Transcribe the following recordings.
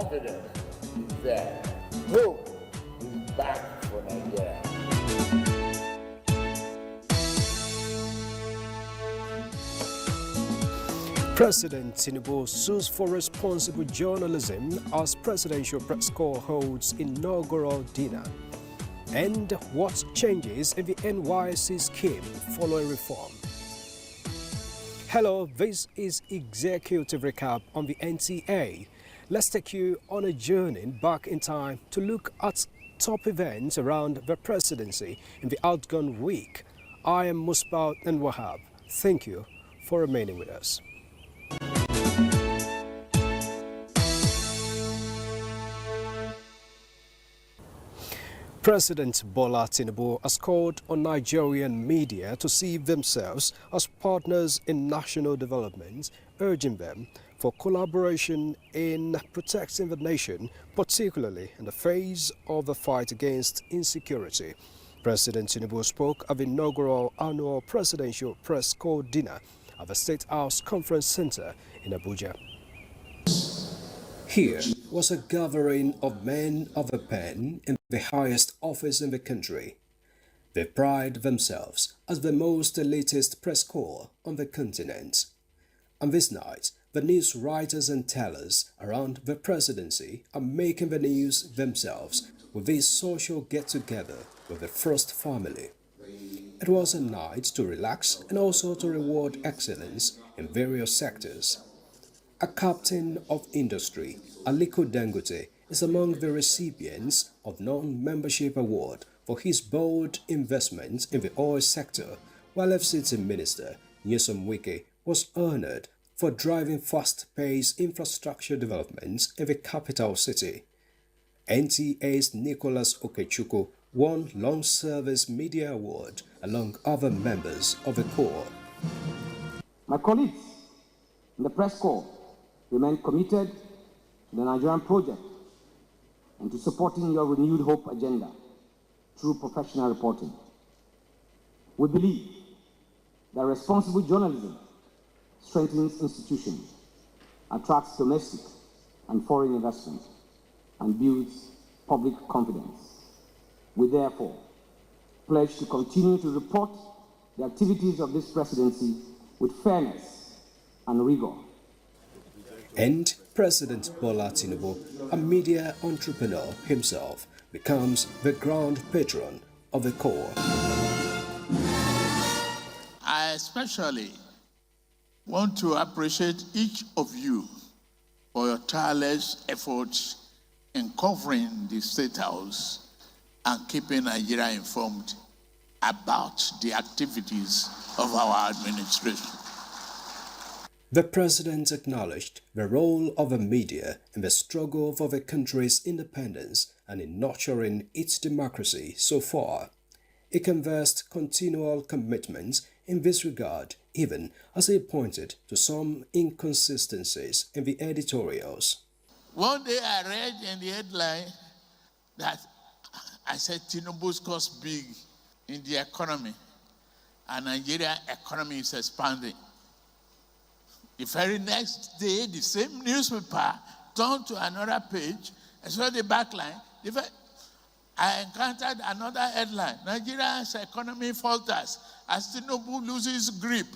confidence is there. Hope is back for Nigeria. President Tinubu sues for responsible journalism as Presidential Press Corps holds inaugural dinner. And what changes in the NYC scheme following reform? Hello, this is Executive Recap on the NTA. Let's take you on a journey back in time to look at top events around the presidency in the outgone week. I am Musbaut and Wahab. Thank you for remaining with us. President Bola Tinubu has called on Nigerian media to see themselves as partners in national development, urging them for collaboration in protecting the nation, particularly in the face of the fight against insecurity. President Tinubu spoke at the inaugural annual Presidential Press Corps dinner at the State House Conference Center in Abuja. Here was a gathering of men of the pen in the highest office in the country. They pride themselves as the most elitist press corps on the continent. And this night, the news writers and tellers around the presidency are making the news themselves with this social get-together with the first family. It was a night to relax and also to reward excellence in various sectors. A captain of industry, Aliko Dangote, is among the recipients of non-membership award for his bold investments in the oil sector, while FCT Minister Nyesom Wike was honored for driving fast-paced infrastructure developments in the capital city. NTA's Nicholas Okechukwu won Long Service Media Award along other members of the Corps. My colleagues in the Press Corps remain committed to the Nigerian project and to supporting your renewed hope agenda through professional reporting. We believe that responsible journalism strengthens institutions, attracts domestic and foreign investment, and builds public confidence. We therefore pledge to continue to report the activities of this presidency with fairness and rigor. And President Bola Tinubu, a media entrepreneur himself, becomes the grand patron of the Corps. I especially want to appreciate each of you for your tireless efforts in covering the State House and keeping Nigeria informed about the activities of our administration. The president acknowledged the role of the media in the struggle for the country's independence and in nurturing its democracy so far. He conversed continual commitments in this regard, even as he pointed to some inconsistencies in the editorials. One day I read in the headline that I said Tinubu scores big in the economy and Nigerian economy is expanding. The very next day, the same newspaper turned to another page. I saw the backline. I encountered another headline. Nigeria's economy falters as Tinubu loses grip.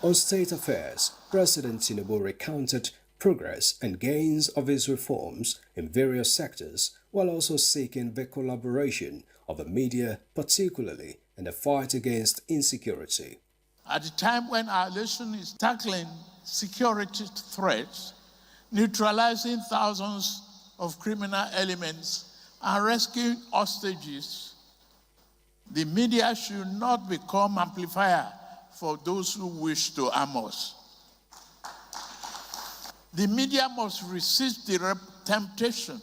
On state affairs, President Tinubu recounted progress and gains of his reforms in various sectors, while also seeking the collaboration of the media, particularly in the fight against insecurity. At the time when our nation is tackling security threats, neutralizing thousands of criminal elements, and rescuing hostages, the media should not become amplifier for those who wish to harm us. The media must resist the temptation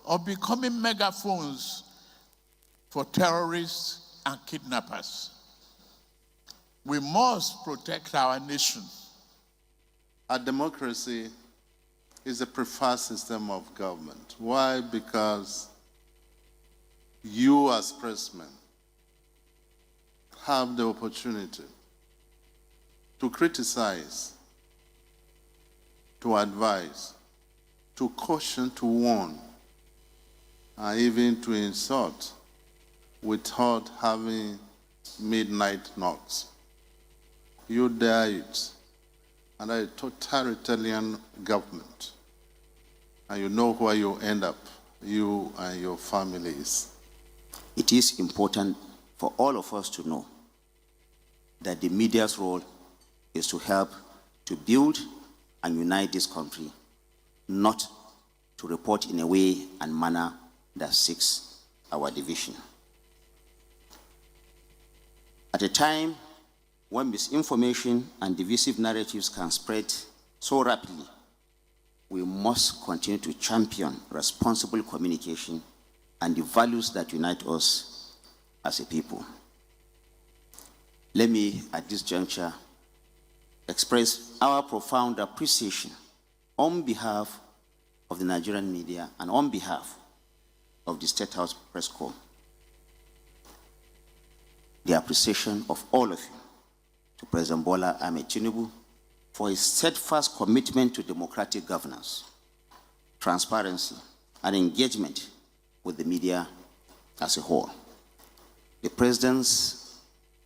of becoming megaphones for terrorists and kidnappers. We must protect our nation. Our democracy is a preferred system of government. Why? Because you as pressmen have the opportunity to criticize, to advise, to caution, to warn, and even to insult without having midnight knocks. You dare it under a totalitarian government, and you know where you end up, you and your families. It is important for all of us to know that the media's role is to help to build and unite this country, not to report in a way and manner that seeks our division. At a time when misinformation and divisive narratives can spread so rapidly, we must continue to champion responsible communication and the values that unite us as a people. Let me, at this juncture, express our profound appreciation on behalf of the Nigerian media and on behalf of the State House Press Corps, the appreciation of all of you to President Bola Ahmed Tinubu for his steadfast commitment to democratic governance, transparency, and engagement with the media as a whole. The President's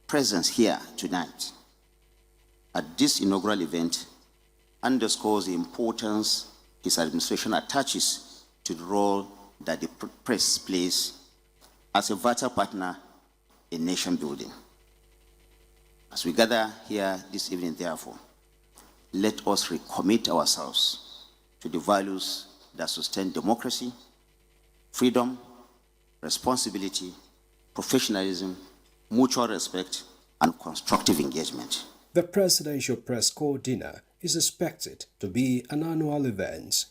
presence here tonight at this inaugural event underscores the importance his administration attaches to the role that the press plays as a vital partner in nation building. As we gather here this evening, therefore, let us recommit ourselves to the values that sustain democracy, freedom, responsibility, professionalism, mutual respect, and constructive engagement. The Presidential Press Corps dinner is expected to be an annual event.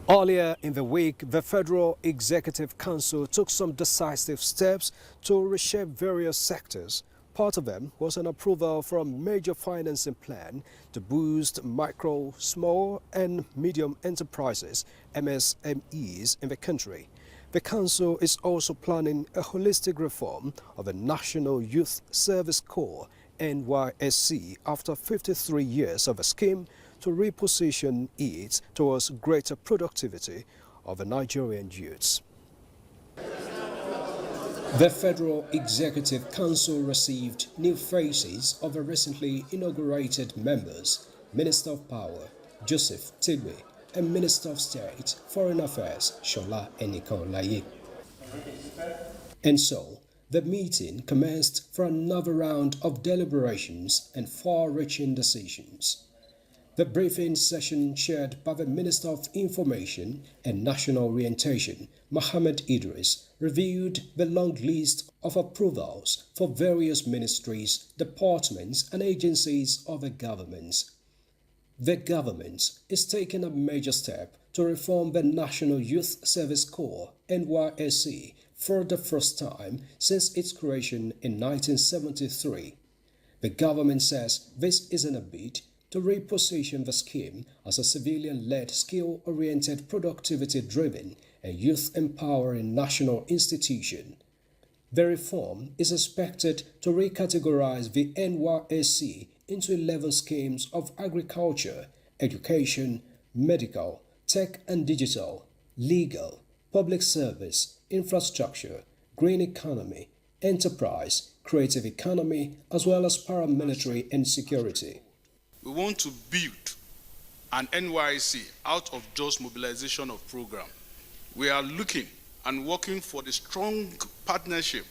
Earlier in the week, the Federal Executive Council took some decisive steps to reshape various sectors. Part of them was an approval for a major financing plan to boost micro, small and medium enterprises, MSMEs, in the country. The Council is also planning a holistic reform of the National Youth Service Corps, NYSC, after 53 years of a scheme to reposition it towards greater productivity of the Nigerian youths. The Federal Executive Council received new faces of the recently inaugurated members, Minister of Power, Joseph Tidwe, and Minister of State, Foreign Affairs, Shola Enikan-Laye. And so, the meeting commenced for another round of deliberations and far-reaching decisions. The briefing session chaired by the Minister of Information and National Orientation, Mohammed Idris, reviewed the long list of approvals for various ministries, departments and agencies of the government. The government is taking a major step to reform the National Youth Service Corps, NYSC, for the first time since its creation in 1973. The government says this isn't a bid to reposition the scheme as a civilian-led, skill-oriented, productivity-driven and youth-empowering national institution. The reform is expected to recategorize the NYSC into 11 schemes of agriculture, education, medical, tech and digital, legal, public service, infrastructure, green economy, enterprise, creative economy, as well as paramilitary and security. We want to build an NYSC out of just mobilization of program. We are looking and working for the strong partnership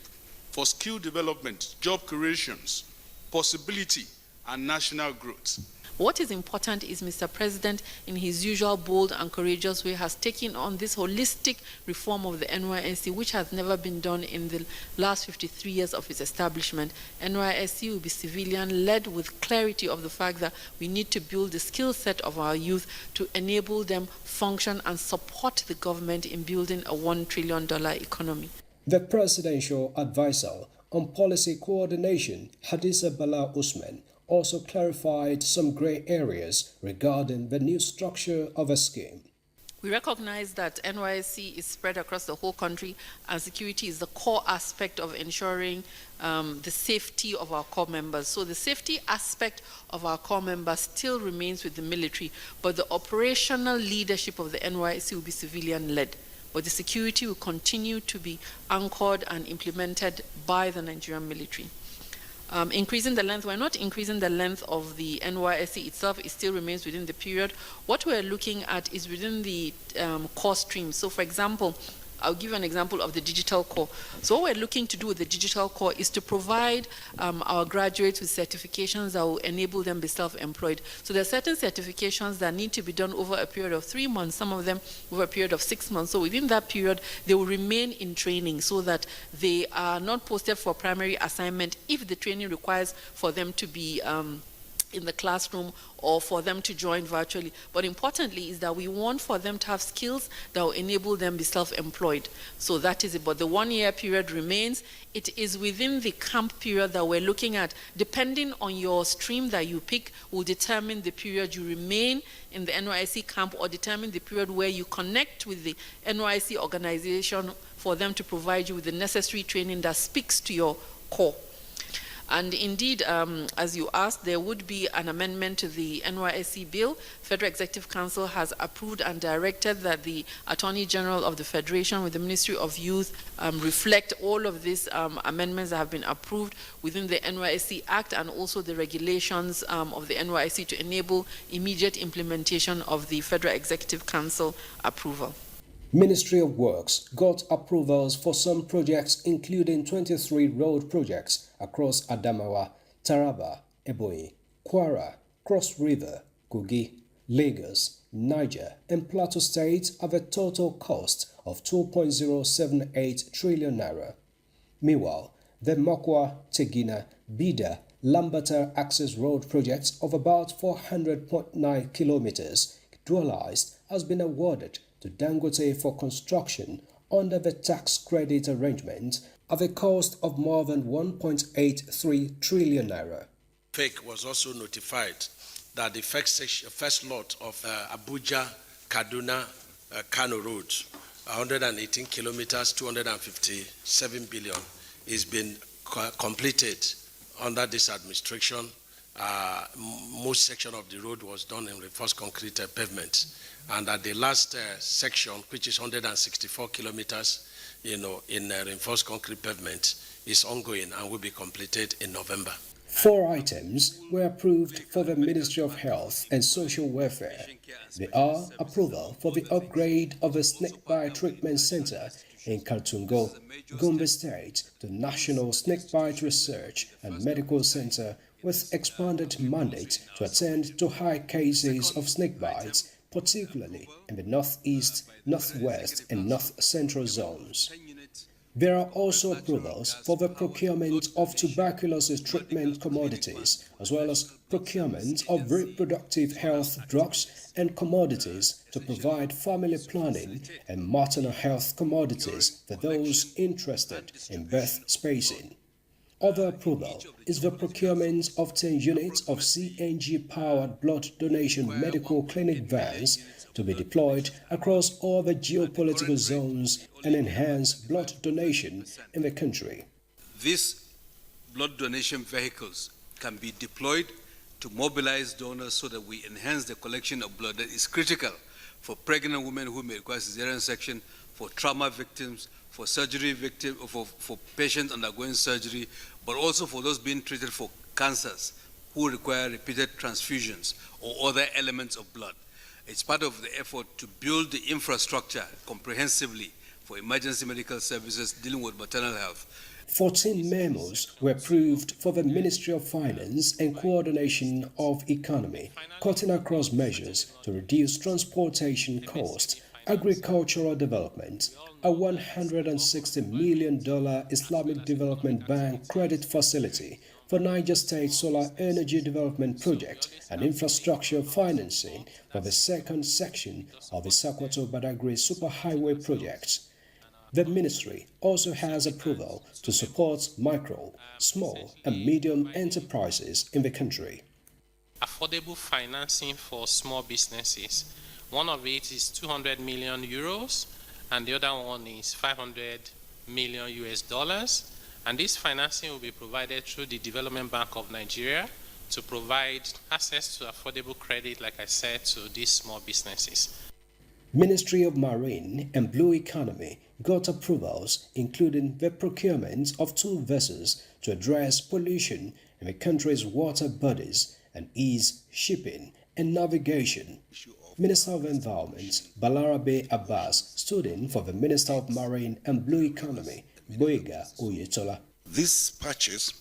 for skill development, job creations, possibility, and national growth. What is important is Mr. President, in his usual bold and courageous way, has taken on this holistic reform of the NYSC, which has never been done in the last 53 years of its establishment. NYSC will be civilian-led with clarity of the fact that we need to build the skill set of our youth to enable them function and support the government in building a $1 trillion economy. The Presidential Advisor on Policy Coordination, Hadiza Bala Usman, also clarified some grey areas regarding the new structure of a scheme. We recognize that NYSC is spread across the whole country, and security is the core aspect of ensuring the safety of our core members. So the safety aspect of our core members still remains with the military, but the operational leadership of the NYSC will be civilian-led. But the security will continue to be anchored and implemented by the Nigerian military. Increasing the length, we're not increasing the length of the NYSC itself, it still remains within the period. What we're looking at is within the core streams. So for example, I'll give you an example of the digital core. So what we're looking to do with the digital core is to provide our graduates with certifications that will enable them to be self-employed. So there are certain certifications that need to be done over a period of 3 months, some of them over a period of 6 months. So within that period, they will remain in training so that they are not posted for primary assignment if the training requires for them to be in the classroom or for them to join virtually. But importantly is that we want for them to have skills that will enable them to be self-employed. So that is it. But the 1 year period remains. It is within the camp period that we're looking at. Depending on your stream that you pick will determine the period you remain in the NYSC camp or determine the period where you connect with the NYSC organization for them to provide you with the necessary training that speaks to your core. And indeed, as you asked, there would be an amendment to the NYSC bill. Federal Executive Council has approved and directed that the Attorney General of the Federation with the Ministry of Youth reflect all of these amendments that have been approved within the NYSC Act and also the regulations of the NYSC to enable immediate implementation of the Federal Executive Council approval. Ministry of Works got approvals for some projects including 23 road projects across Adamawa, Taraba, Ebonyi, Kwara, Cross River, Kogi, Lagos, Niger and Plateau states have a total cost of 2.078 trillion naira. Meanwhile, the Mokwa, Tegina, Bida, Lambata access road projects of about 400.9 kilometers dualized has been awarded to Dangote for construction under the tax credit arrangement at a cost of more than 1.83 trillion naira. FEC was also notified that the first lot of Abuja, Kaduna, Kano Road, 118 kilometers, 257 billion, is being completed under this administration. Most section of the road was done in reinforced concrete pavement, and at the last section, which is 164 kilometers, in reinforced concrete pavement, is ongoing and will be completed in November. 4 items were approved for the Ministry of Health and Social Welfare. They are approval for the upgrade of a snakebite treatment center in Kaltungo, Gombe State, to National Snakebite Research and Medical Center with expanded mandate to attend to high cases of snake bites, particularly in the northeast, northwest and north-central zones. There are also approvals for the procurement of tuberculosis treatment commodities, as well as procurement of reproductive health drugs and commodities to provide family planning and maternal health commodities for those interested in birth spacing. Other approval is the procurement of 10 units of CNG-powered blood donation medical clinic vans to be deployed across all the geopolitical zones and enhance blood donation in the country. These blood donation vehicles can be deployed to mobilize donors so that we enhance the collection of blood that is critical for pregnant women who may require cesarean section, for trauma victims, for surgery victims, for patients undergoing surgery, but also for those being treated for cancers who require repeated transfusions or other elements of blood. It's part of the effort to build the infrastructure comprehensively for emergency medical services dealing with maternal health. 14 memos were approved for the Ministry of Finance and Coordination of Economy, cutting across measures to reduce transportation costs, agricultural development, a $160 million Islamic Development Bank credit facility for Niger State Solar Energy Development Project and infrastructure financing for the second section of the Sakwato Badagry Superhighway project. The ministry also has approval to support micro, small and medium enterprises in the country. Affordable financing for small businesses. One of it is 200 million euros, and the other one is 500 million US dollars. And this financing will be provided through the Development Bank of Nigeria to provide access to affordable credit, like I said, to these small businesses. Ministry of Marine and Blue Economy got approvals, including the procurement of 2 vessels to address pollution in the country's water bodies and ease shipping and navigation. Minister of Environment Balarabe Abbas stood in for the Minister of Marine and Blue Economy, Boyega Oyetola. This purchase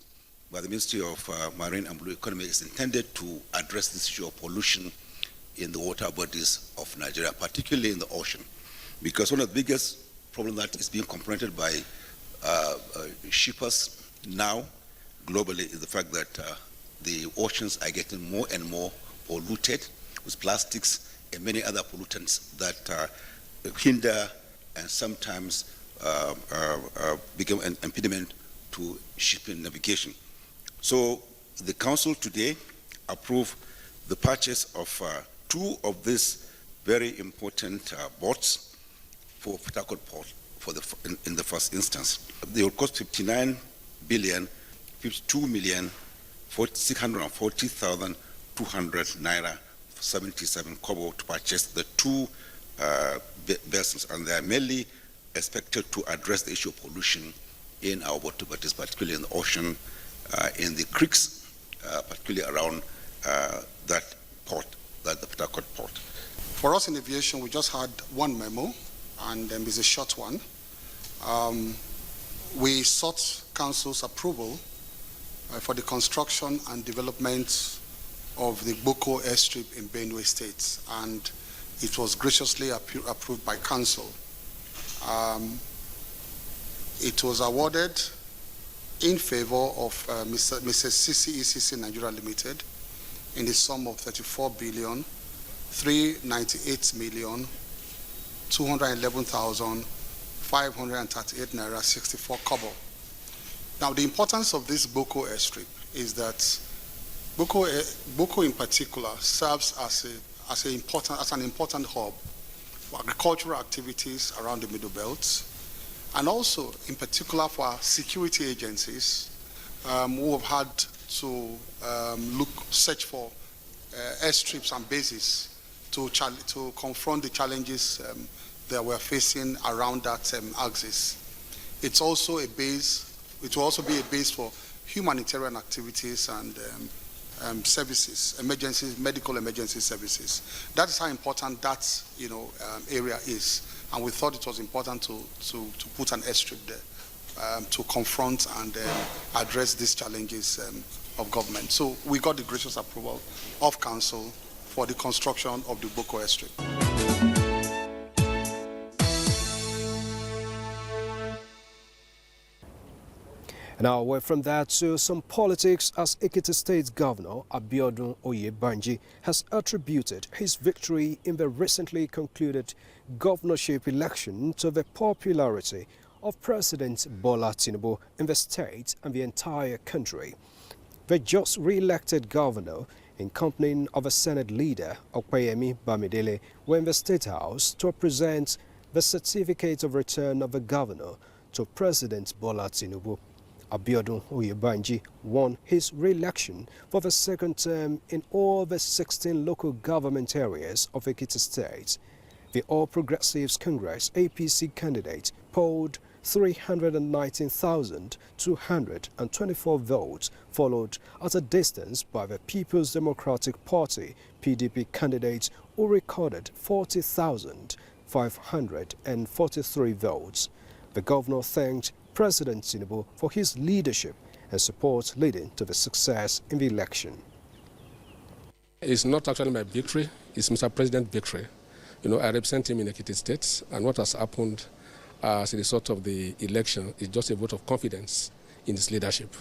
by the Ministry of Marine and Blue Economy is intended to address this issue of pollution in the water bodies of Nigeria, particularly in the ocean, because one of the biggest problems that is being confronted by shippers now globally is the fact that the oceans are getting more and more polluted with plastics and many other pollutants that hinder and sometimes become an impediment to shipping navigation. So the Council today approved the purchase of 2 of these very important boats for Port Harcourt Port in the first instance. They will cost 59,52,640,200 naira, 77 kobo to purchase the 2 vessels, and they are mainly expected to address the issue of pollution in our water bodies, particularly in the ocean, in the creeks, particularly around that port, the Port Harcourt port. For us in aviation, we just had one memo, and it's a short one. We sought Council's approval for the construction and development of the Boko airstrip in Benue State, and it was graciously approved by Council. It was awarded in favor of Mrs. CCECC Nigeria Limited in the sum of 34,398,211,538 naira 64 kobo. Now, the importance of this Boko airstrip is that Boko in particular serves as an important hub for agricultural activities around the Middle Belt, and also in particular for security agencies who have had to search for airstrips and bases to confront the challenges that we're facing around that axis. It's also a base. It will also be a base for humanitarian activities and services, medical emergency services. That is how important that area is, and we thought it was important to put an airstrip there to confront and address these challenges of government. So we got the gracious approval of Council for the construction of the Boko airstrip. Now, away from that to some politics, as Ekiti State Governor Abiodun Oyebanji has attributed his victory in the recently concluded governorship election to the popularity of President Bola Tinubu in the state and the entire country. The just re-elected governor, in company of a Senate leader, Okweyemi Bamidele, were in the State House to present the certificate of return of the governor to President Bola Tinubu. Abiodun Oyebanji won his re-election for the second term in all the 16 local government areas of Ekiti State. The All Progressives Congress APC candidate polled 319,224 votes, followed at a distance by the People's Democratic Party PDP candidate, who recorded 40,543 votes. The governor thanked President Tinubu for his leadership and support leading to the success in the election. It's not actually my victory, it's Mr. President's victory. I represent him in Ekiti State, and what has happened as a result of the election is just a vote of confidence in his leadership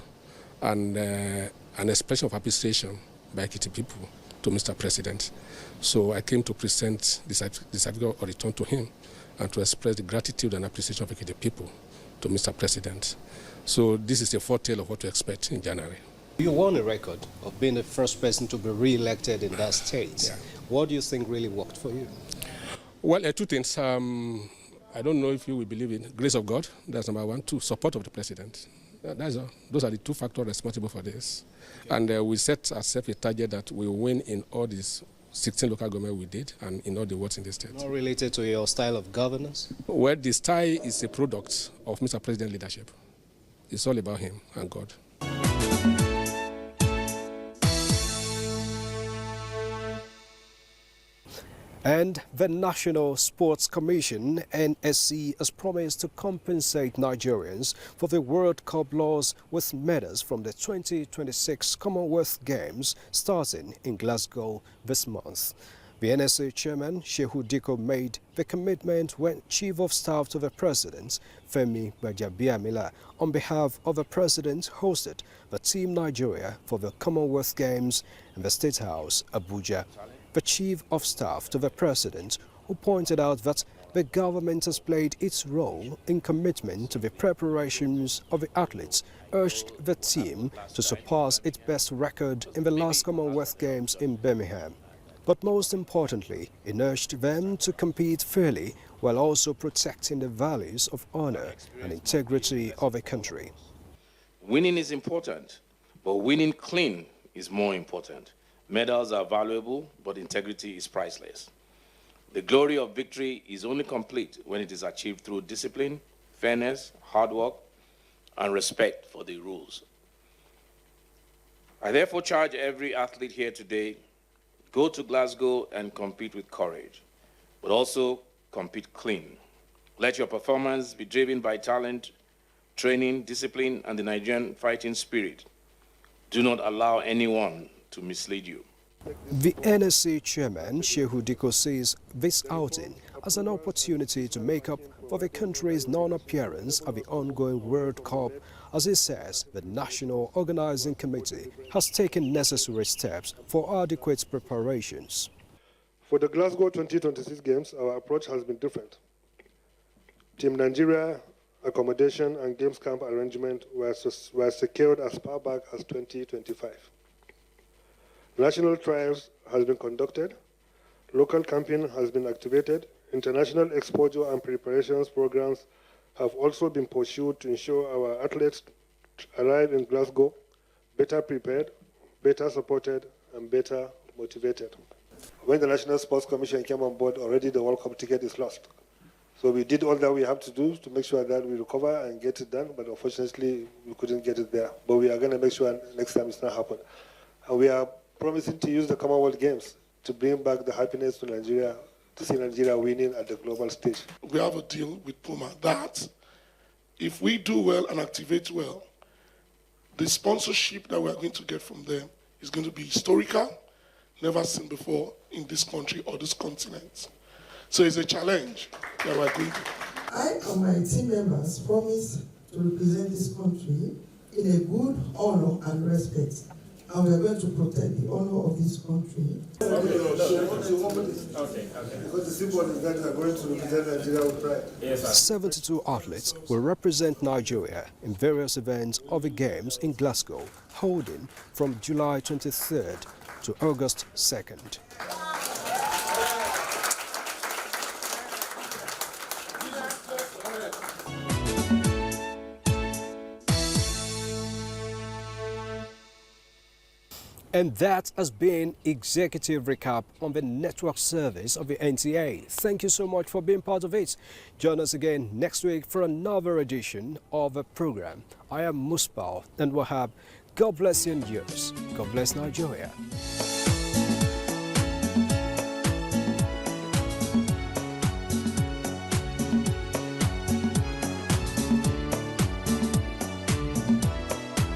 and an expression of appreciation by Ekiti people to Mr. President. So I came to present the certificate of return to him and to express the gratitude and appreciation of Ekiti people to Mr. President. So this is a foretell of what to expect in January. You won a record of being the first person to be re-elected in that state. Yeah. What do you think really worked for you? Well, two things. I don't know if you will believe in grace of God. That's number one. Two, support of the president. Those are the two factors responsible for this. Okay. And we set ourselves a target that we will win in all these 16 local government we did and in all the wards in the state. Not related to your style of governance? Well, the style is a product of Mr. President's leadership. It's all about him and God. And the National Sports Commission, NSC, has promised to compensate Nigerians for the World Cup loss with medals from the 2026 Commonwealth Games starting in Glasgow this month. The NSC chairman, Shehu Diko, made the commitment when Chief of Staff to the President, Femi Gbajabiamila, on behalf of the President, hosted the Team Nigeria for the Commonwealth Games in the State House, Abuja. The Chief of Staff to the President, who pointed out that the government has played its role in commitment to the preparations of the athletes, urged the team to surpass its best record in the last Commonwealth Games in Birmingham. But most importantly, he urged them to compete fairly while also protecting the values of honor and integrity of a country. Winning is important, but winning clean is more important. Medals are valuable, but integrity is priceless. The glory of victory is only complete when it is achieved through discipline, fairness, hard work, and respect for the rules. I therefore charge every athlete here today, go to Glasgow and compete with courage, but also compete clean. Let your performance be driven by talent, training, discipline, and the Nigerian fighting spirit. Do not allow anyone to mislead you. The NSC chairman, Shehu Diko, sees this outing as an opportunity to make up for the country's non-appearance at the ongoing World Cup. As he says, the National Organizing Committee has taken necessary steps for adequate preparations. For the Glasgow 2026 Games, our approach has been different. Team Nigeria accommodation and games camp arrangement were secured as far back as 2025. National trials has been conducted, local camping has been activated, international exposure and preparations programs have also been pursued to ensure our athletes arrive in Glasgow better prepared, better supported, and better motivated. When the National Sports Commission came on board, already the World Cup ticket is lost. So we did all that we have to do to make sure that we recover and get it done, but unfortunately we couldn't get it there. But we are going to make sure next time it's not happen. And we are promising to use the Commonwealth Games to bring back the happiness to Nigeria, to see Nigeria winning at the global stage. We have a deal with Puma that if we do well and activate well, the sponsorship that we're going to get from them is going to be historical, never seen before in this country or this continent. So it's a challenge that we're going to. I and my team members promise to represent this country in a good honor and respect. And we are going to protect the honor of this country. Because the symbol is that we are going to represent Nigeria with pride. 72 athletes will represent Nigeria in various events of the Games in Glasgow, holding from July 23rd to August 2nd. And that has been Executive Recap on the network service of the NTA. Thank you so much for being part of it. Join us again next week for another edition of the program. I am Muspal and Wahab. God bless you and yours. God bless Nigeria.